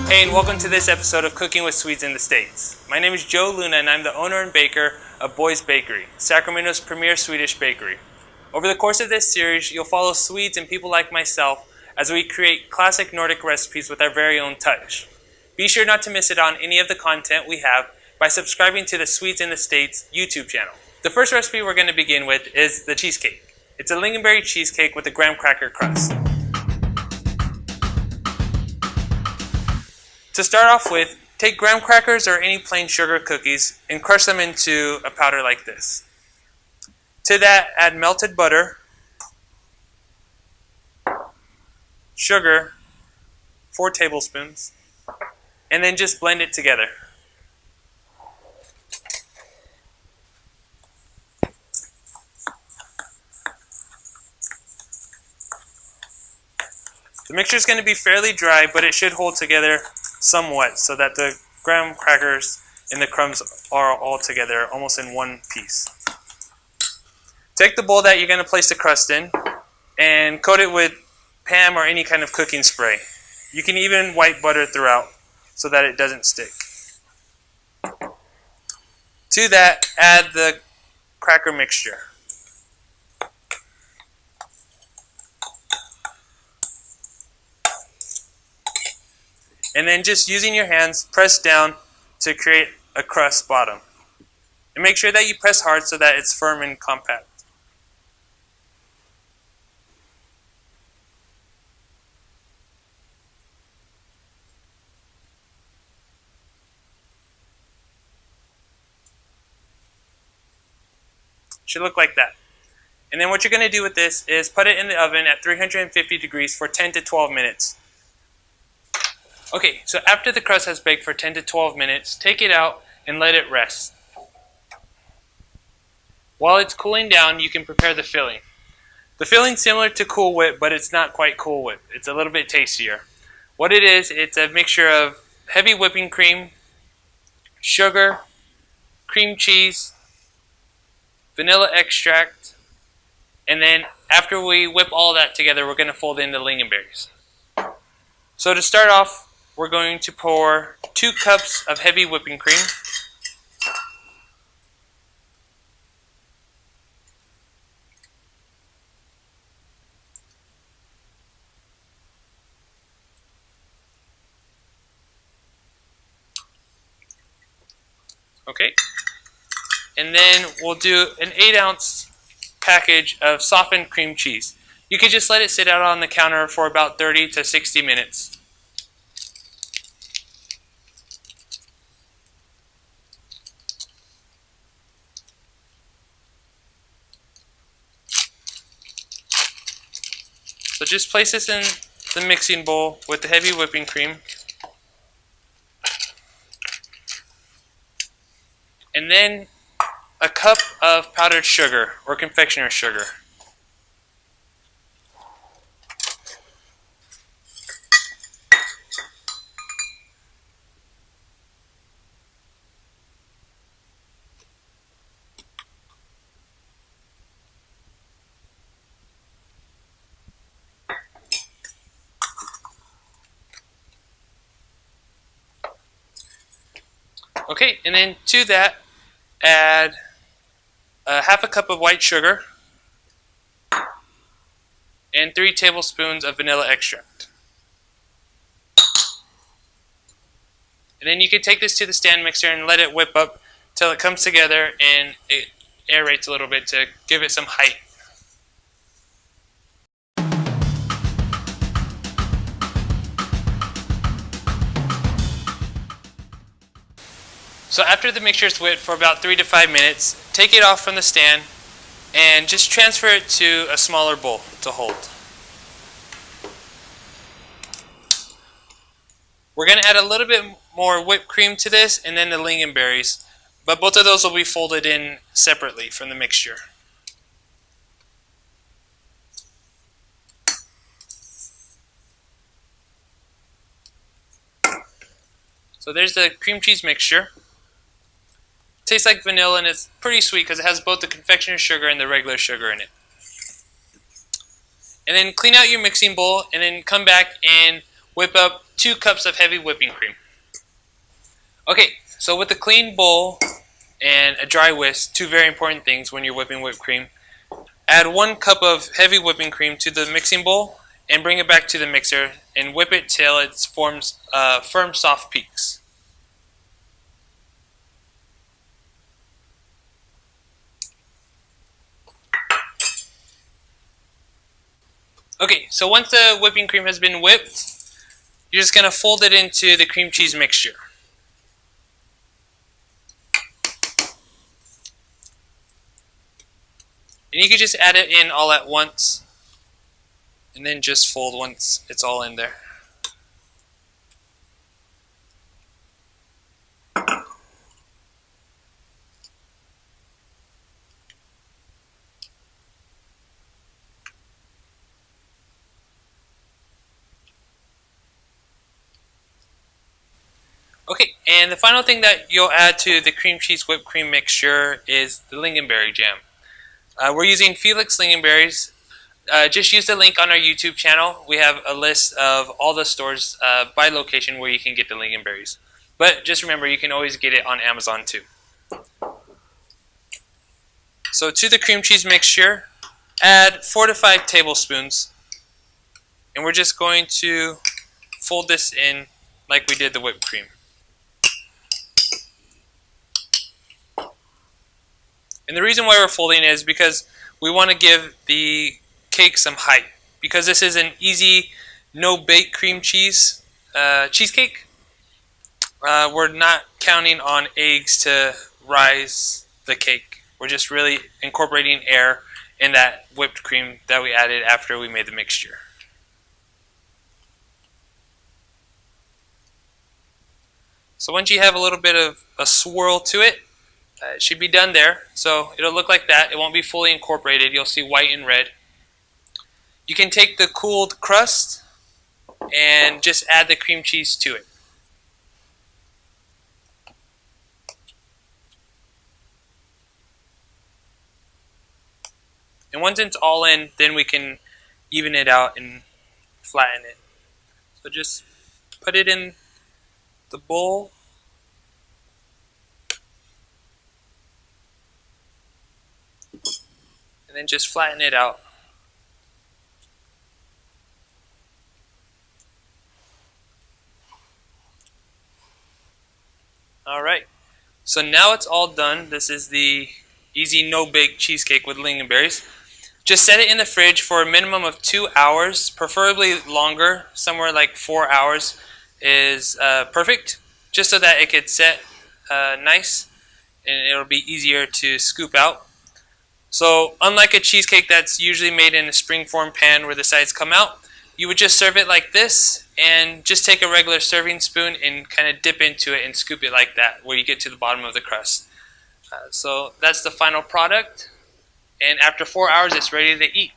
Hey, and welcome to this episode of Cooking with Swedes in the States. My name is Joe Luna, and I'm the owner and baker of Boy's Bakery, Sacramento's premier Swedish bakery. Over the course of this series, you'll follow Swedes and people like myself as we create classic Nordic recipes with our very own touch. Be sure not to miss it on any of the content we have by subscribing to the Swedes in the States YouTube channel. The first recipe we're going to begin with is the cheesecake. It's a Lingonberry cheesecake with a graham cracker crust. To start off with, take graham crackers or any plain sugar cookies and crush them into a powder like this. To that, add melted butter, sugar, 4 tablespoons, and then just blend it together. The mixture is going to be fairly dry, but it should hold together somewhat so that the graham crackers and the crumbs are all together almost in one piece. Take the bowl that you're going to place the crust in and coat it with Pam or any kind of cooking spray. You can even wipe butter throughout so that it doesn't stick. To that, add the cracker mixture. And then just using your hands, press down to create a crust bottom. And make sure that you press hard so that it's firm and compact. Should look like that. And then what you're going to do with this is put it in the oven at 350 degrees for 10 to 12 minutes. Okay, so after the crust has baked for 10 to 12 minutes, take it out and let it rest. While it's cooling down, you can prepare the filling. The filling's similar to Cool Whip, but it's not quite Cool Whip. It's a little bit tastier. What it is, it's a mixture of heavy whipping cream, sugar, cream cheese, vanilla extract, and then after we whip all that together, we're going to fold in the lingonberries. So to start off, we're going to pour 2 cups of heavy whipping cream, okay, and then we'll do an 8-ounce package of softened cream cheese. You could just let it sit out on the counter for about 30 to 60 minutes. So just place this in the mixing bowl with the heavy whipping cream. And then a cup of powdered sugar or confectioner's sugar. Okay, and then to that, add half a cup of white sugar and 3 tablespoons of vanilla extract. And then you can take this to the stand mixer and let it whip up till it comes together and it aerates a little bit to give it some height. So after the mixture is whipped for about 3 to 5 minutes, take it off from the stand and just transfer it to a smaller bowl to hold. We're going to add a little bit more whipped cream to this and then the lingonberries, but both of those will be folded in separately from the mixture. So there's the cream cheese mixture. Tastes like vanilla and it's pretty sweet because it has both the confectioner's sugar and the regular sugar in it. And then clean out your mixing bowl and then come back and whip up 2 cups of heavy whipping cream. Okay, so with a clean bowl and a dry whisk, 2 very important things when you're whipping whipped cream. Add 1 cup of heavy whipping cream to the mixing bowl and bring it back to the mixer and whip it till it forms firm, soft peaks. Okay, so once the whipping cream has been whipped, you're just going to fold it into the cream cheese mixture. And you can just add it in all at once, and then just fold once it's all in there. Okay, and the final thing that you'll add to the cream cheese whipped cream mixture is the lingonberry jam. We're using Felix lingonberries. Just use the link on our YouTube channel. We have a list of all the stores by location where you can get the lingonberries. But just remember, you can always get it on Amazon too. So to the cream cheese mixture, add 4 to 5 tablespoons. And we're just going to fold this in like we did the whipped cream. And the reason why we're folding is because we want to give the cake some height. Because this is an easy, no-bake cream cheese cheesecake, we're not counting on eggs to rise the cake. We're just really incorporating air in that whipped cream that we added after we made the mixture. So once you have a little bit of a swirl to it, it should be done there. So it'll look like that. It won't be fully incorporated. You'll see white and red. You can take the cooled crust and just add the cream cheese to it. And once it's all in, then we can even it out and flatten it. So just put it in the bowl. And then just flatten it out. Alright, so now it's all done. This is the easy no-bake cheesecake with lingonberries. Just set it in the fridge for a minimum of 2 hours, preferably longer. Somewhere like 4 hours is perfect, just so that it could set nice and it'll be easier to scoop out. So unlike a cheesecake that's usually made in a springform pan where the sides come out, you would just serve it like this and just take a regular serving spoon and kind of dip into it and scoop it like that where you get to the bottom of the crust. So that's the final product, and after 4 hours it's ready to eat.